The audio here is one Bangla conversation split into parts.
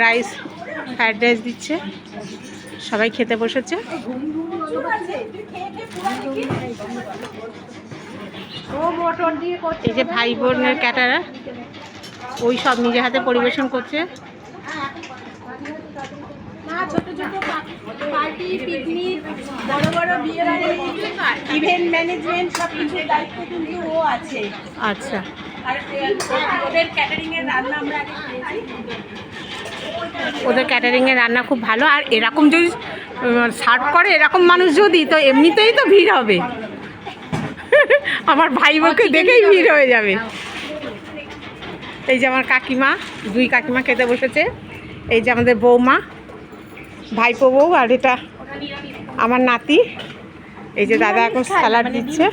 রাইস, ফ্রাইড রাইস দিচ্ছে, সবাই খেতে বসেছে। এই যে ভাই বোনের ক্যাটারার, ওই সব নিজের হাতে পরিবেশন করছে। ছোট ছোট পার্টি, পিকনিক, বড় বড় বিয়ে বাড়ি, ইভেন্ট ম্যানেজমেন্ট সব কিছুর দায়িত্ব কিন্তু ও আছে। আচ্ছা, আর ওদের ক্যাটারিং এর রান্না আমরা আগে খেয়েছি। ওদের ক্যাটারিংয়ের রান্না খুব ভালো। আর এরকম যদি সার্ভ করে এরকম মানুষ যদি, তো এমনিতেই তো ভিড় হবে। আমার ভাই বোনকে দেখেই ভিড় হয়ে যাবে। এই যে আমার কাকিমা, দুই কাকিমা খেতে বসেছে। এই যে আমাদের বৌমা, ভাইপো বউ, আর এটা আমার নাতি। এই যে দাদা এখন স্যালাড দিচ্ছে।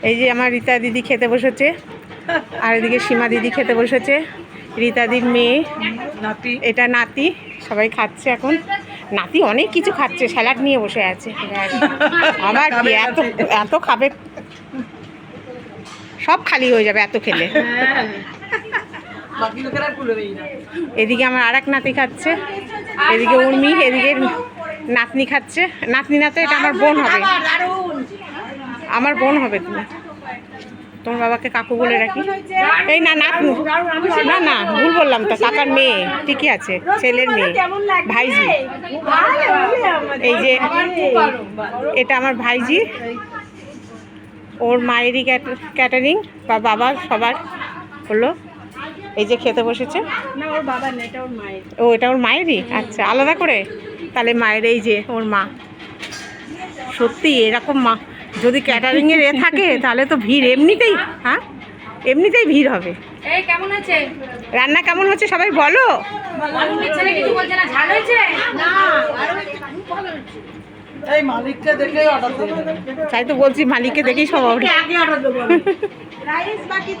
এই যে আমার রীতা দিদি খেতে বসেছে, আর এদিকে সীমা দিদি খেতে বসেছে। রীতাদির মেয়ে, এটা নাতি, সবাই খাচ্ছে এখন। নাতি অনেক কিছু খাচ্ছে, স্যালাড নিয়ে বসে আছে। আবার কি এত এত খাবে, সব খালি হয়ে যাবে এত খেলে। এদিকে আমার আর এক নাতি খাচ্ছে, এদিকে উর্মি, এদিকে নাতনি খাচ্ছে। নাতনি না তো, এটা আমার বোন হবে, আমার বোন হবে। তুমি তোমার বাবাকে কাকু বলে রাখি। এই না, নাতনি না, না ভুল বললাম তো, কাকার মেয়ে, ঠিকই আছে, ছেলের মেয়ে, ভাইজি। এই যে এটা আমার ভাইজি, ওর মায়েরই ক্যাটারিং বা বাবা সবার হলো। এই যে খেতে বসেছে। না, ওর বাবা না, এটা ওর মায়ের। ও, এটা ওর মায়েরই, আচ্ছা, আলাদা করে তাহলে মায়ের। এই যে ওর মা। সত্যি এরকম মা যদি ক্যাটারিংয়ের থাকে তাহলে তো ভিড় এমনিতেই, হ্যাঁ এমনিতেই ভিড় হবে। এই কেমন আছে রান্না, কেমন হচ্ছে সবাই বলো। কিছু বলছে না, ঝাল হয়েছে না? এই মালিককে দেখেই অর্ডার দেবে। তাই তো বলছি, মালিককে দেখেই সব অর্ডার। রাইস বাকি